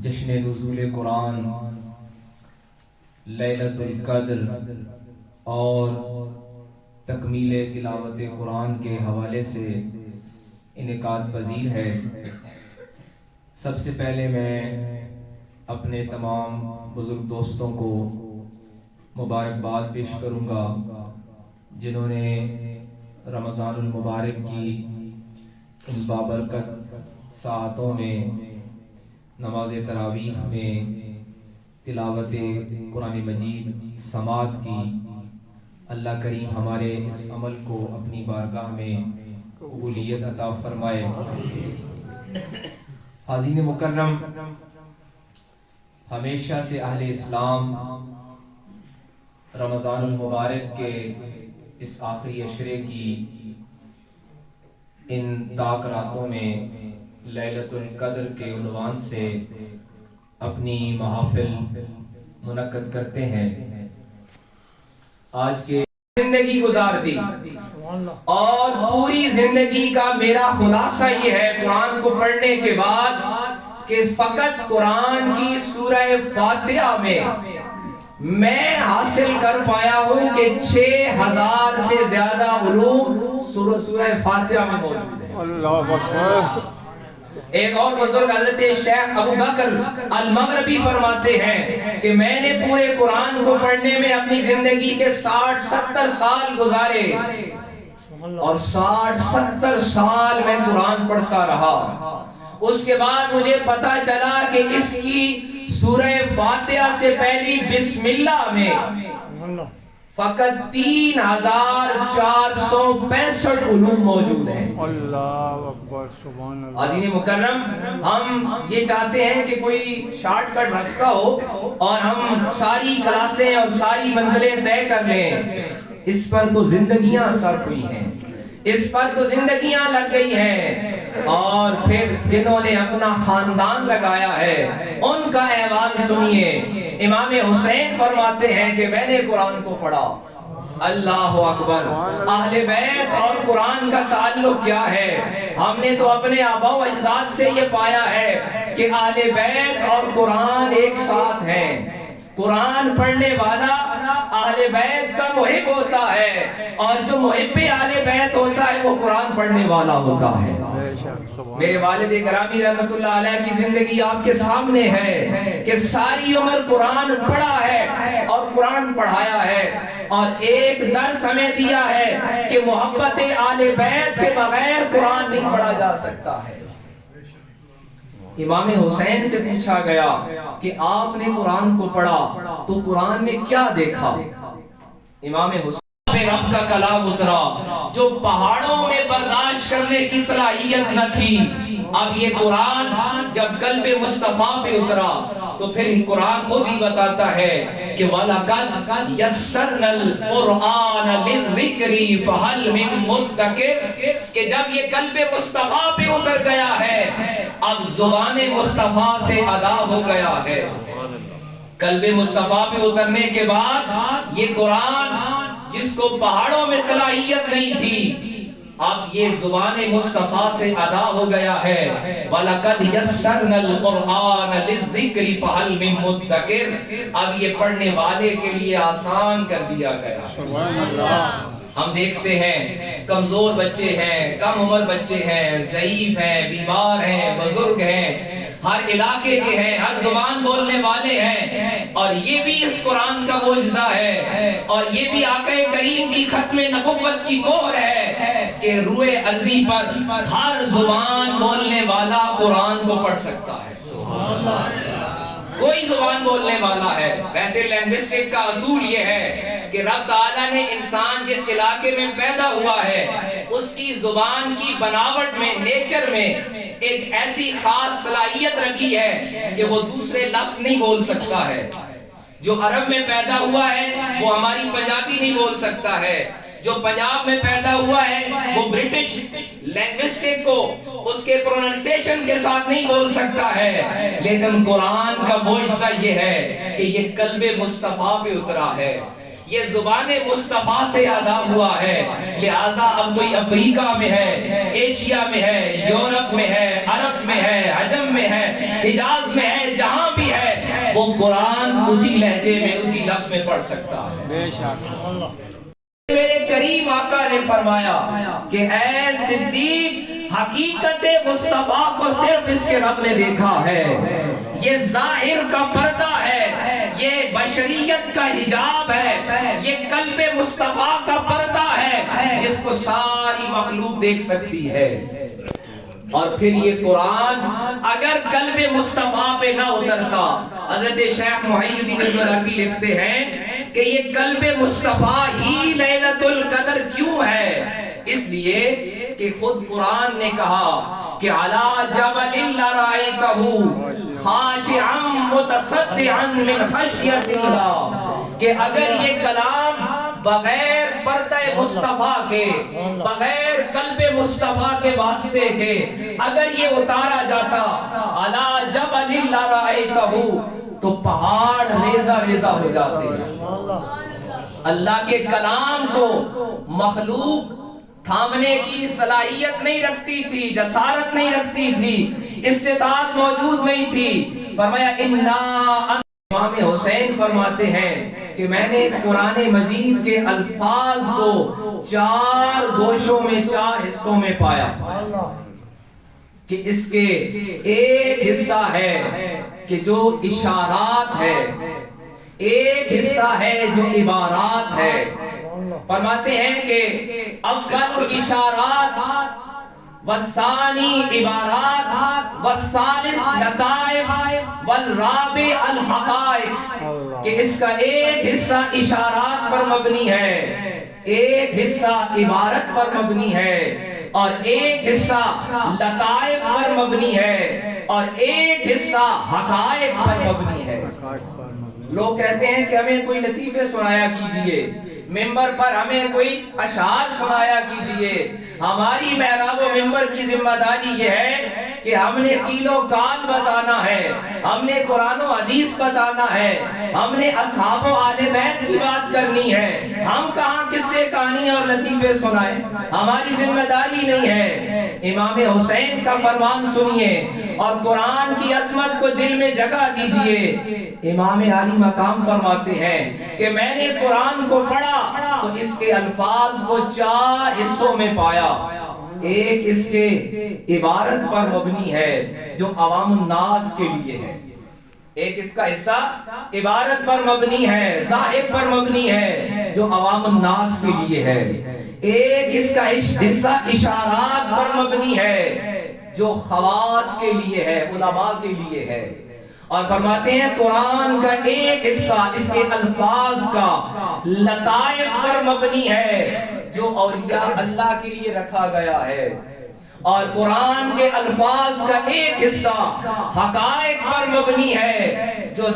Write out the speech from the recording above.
جشن نزول قرآن، لیلۃ القدر اور تکمیل تلاوت قرآن کے حوالے سے انعقاد پذیر ہے۔ سب سے پہلے میں اپنے تمام بزرگ دوستوں کو مبارکباد پیش کروں گا جنہوں نے رمضان المبارک کی ان بابرکت ساعتوں میں نماز تراویح میں تلاوت قرآن مجید سماعت کی۔ اللہ کریم ہمارے اس عمل کو اپنی بارگاہ میں قبولیت عطا فرمائے۔ حاضرین مکرم، ہمیشہ سے اہل اسلام رمضان المبارک کے اس آخری عشرے کی ان تاک راتوں میں لیلۃ القدر کے عنوان سے اپنی محافل منعقد کرتے ہیں۔ آج کے زندگی گزار دی اور پوری زندگی کا میرا خلاصہ یہ ہے قرآن کو پڑھنے کے بعد کہ فقط قرآن کی سورہ فاتحہ میں حاصل کر پایا ہوں کہ 6000 سے زیادہ علوم سورہ فاتحہ میں موجود ہیں۔ اللہ اکبر۔ ایک اور بزرگ حضرت شیخ ابو بکر المغربی فرماتے ہیں کہ میں نے پورے قرآن کو پڑھنے میں اپنی زندگی کے 60-70 سال گزارے اور 60-70 سال میں قرآن پڑھتا رہا۔ اس کے بعد مجھے پتا چلا کہ اس کی سورہ فاتحہ سے پہلی بسم اللہ میں فقط 3465 علوم موجود ہیں۔ اللہ اکبر، سبحان اللہ۔ حاضرین مکرم، ہم یہ چاہتے ہیں کہ کوئی شارٹ کٹ راستہ ہو اور ہم ساری کلاسیں اور ساری منزلیں طے کر لیں۔ اس پر تو زندگیاں صرف ہوئی ہیں، اس پر تو زندگیاں لگ گئی ہیں، اور پھر جنہوں نے اپنا خاندان لگایا ہے ان کا احوال سنیے۔ امام حسین فرماتے ہیں کہ میں نے قرآن کو پڑھا۔ اللہ اکبر۔ اہل بیت اور قرآن کا تعلق کیا ہے؟ ہم نے تو اپنے آباء و اجداد سے یہ پایا ہے کہ اہل بیت اور قرآن ایک ساتھ ہیں۔ قرآن پڑھنے والا اہل بیت کا محب ہوتا ہے اور جو محب اہل بیت ہوتا ہے وہ قرآن پڑھنے والا ہوتا ہے۔ میرے والد گرامی رحمت اللہ علیہ کی زندگی آپ کے سامنے ہے کہ ساری عمر قرآن پڑھا ہے اور قرآن پڑھایا ہے، اور ایک درس ہمیں دیا ہے کہ محبت اہل بیت کے بغیر قرآن نہیں پڑھا جا سکتا ہے۔ امام حسین سے پوچھا گیا کہ آپ نے قرآن کو پڑھا تو قرآن میں کیا دیکھا؟ امام حسین پہ رب کا کلام اترا جو پہاڑوں میں برداشت کرنے کی صلاحیت نہ تھی۔ اب یہ قرآن جب قلب مصطفیٰ پہ اترا تو پھر قرآن خود ہی بتاتا ہے کہ وَلَقَدْ يَسَّرْنَا الْقُرْآنَ لِلذِّكْرِ فَهَلْ مِن مُدَّكِرٍ، کہ جب یہ قلب مصطفیٰ پہ اتر گیا ہے اب زبان مصطفیٰ سے ادا ہو گیا ہے۔ قلب مصطفیٰ پہ اترنے کے بعد یہ قرآن جس کو پہاڑوں میں صلاحیت نہیں تھی اب یہ زبان مصطفیٰ سے ادا ہو گیا ہے۔ وَلَقَدْ يَسَّرْنَا الْقُرْآنَ لِلذِّكْرِ فَهَلْ مِن مُدَّكِرٍ، اب یہ پڑھنے والے کے لیے آسان کر دیا گیا۔ سبحان اللہ۔ ہم دیکھتے ہیں کمزور بچے ہیں، کم عمر بچے ہیں، ضعیف ہیں، بیمار ہیں، بزرگ ہیں، ہر علاقے کے ہیں، ہر زبان بولنے والے ہیں، اور یہ بھی اس قرآن کا معجزہ ہے، اور یہ بھی آقا کریم کی ختم نبوت کی مہر ہے کہ روئے ارضی پر ہر زبان بولنے والا قرآن کو پڑھ سکتا ہے۔ کوئی زبان بولنے والا ہے۔ ویسے لینگوسٹک کا اصول یہ ہے کہ رب تعالیٰ نے انسان جس علاقے میں پیدا ہوا ہے اس کی زبان کی بناوٹ میں، نیچر میں ایک ایسی خاص صلاحیت رکھی ہے کہ وہ دوسرے لفظ نہیں بول سکتا ہے۔ جو عرب میں پیدا ہوا ہے وہ ہماری پنجابی نہیں بول سکتا ہے، جو پنجاب میں پیدا ہوا ہے وہ برٹش لینگوسٹک کو اس کے پروننسیشن کے ساتھ نہیں بول سکتا ہے، لیکن قرآن کا معجزہ یہ ہے کہ یہ قلب مصطفیٰ پہ اترا ہے، یہ زبان مصطفیٰ سے ادا ہوا ہے۔ لہٰذا اب کوئی افریقہ میں ہے، ایشیا میں ہے، یورپ میں ہے، عرب میں ہے، عجم میں ہے، حجاز میں ہے، جہاں وہ قرآن اسی لہجے میں اسی لفظ میں پڑھ سکتا ہے۔ بے شک میرے کریم آقا نے فرمایا کہ اے صدیق، حقیقت مصطفیٰ کو صرف اس کے رب نے دیکھا ہے، یہ ظاہر کا پردہ ہے، یہ بشریت کا حجاب ہے، یہ قلب مصطفیٰ کا پردہ ہے جس کو ساری مخلوق دیکھ سکتی ہے۔ اور پھر یہ قرآن اگر قلب مصطفیٰ پہ نہ اترتا، حضرت شیخ محی الدین ابن عربی لکھتے ہیں کہ یہ قلب مصطفیٰ ہی لیلۃ القدر کیوں ہے؟ اس لیے کہ خود قرآن نے کہا کہ علی جبل لرأیتہ خاشعا متصدعا من خشیۃ اللہ، کہ اگر یہ کلام بغیر پردہ مصطفیٰ کے، بغیر قلب مصطفیٰ کے واسطے کے اگر یہ اتارا جاتا علی جبل لرأیتہ تو پہاڑ ریزہ ریزہ ہو جاتے ہیں۔ اللہ کے کلام کو مخلوق تھامنے کی صلاحیت نہیں رکھتی تھی، جسارت نہیں رکھتی تھی، استطاعت موجود نہیں تھی۔ فرمایا امام حسین فرماتے ہیں کہ میں نے قرآن مجید کے الفاظ کو 4 گوشوں میں، 4 حصوں میں پایا کہ اس کے ایک حصہ ہے کہ جو اشارات ہے، ایک حصہ ہے جو عبارات ہے۔ فرماتے ہیں کہ اول اشارات والثانی عبارات والثالث لطائف والرابع الحقائق، کہ اس کا ایک حصہ اشارات پر مبنی ہے، ایک حصہ عبارت پر مبنی ہے، اور ایک حصہ لطائف پر مبنی ہے، اور ایک حصہ حقائق پر مبنی ہے۔ لوگ کہتے ہیں کہ ہمیں کوئی لطیفے سنایا کیجئے، ممبر پر ہمیں کوئی اشعار سنایا کیجئے۔ ہماری محراب و ممبر کی ذمہ داری یہ ہے کہ ہم نے قیل و قال بتانا ہے، ہم نے قرآن و حدیث بتانا ہے، ہم نے اصحاب و آل بیت کی بات کرنی ہے۔ ہم کہاں قصے کہانیاں اور لطیفے سنائیں، ہماری ذمہ داری نہیں ہے۔ امام حسین کا فرمان سنیے اور قرآن کی عظمت کو دل میں جگہ دیجئے۔ امام عالی مقام فرماتے ہیں کہ میں نے قرآن کو پڑھا تو اس کے الفاظ کو 4 حصوں میں پایا۔ ایک اس کے عبارت پر مبنی ہے جو عوام الناس کے لیے ہے، ایک اس کا حصہ عبارت پر مبنی ہے، ظاہر پر مبنی ہے جو عوام الناس کے لیے ہے، ایک اس کا حصہ اشارات پر مبنی ہے جو خواص کے لیے ہے، علماء کے لیے ہے۔ اور فرماتے ہیں قرآن کا ایک حصہ اس کے الفاظ کا لطائف پر مبنی ہے جو اولیاء اللہ کے لیے رکھا گیا ہے، اور قرآن کے الفاظ کا ایک حصہ حقائق پر مبنی ہے جو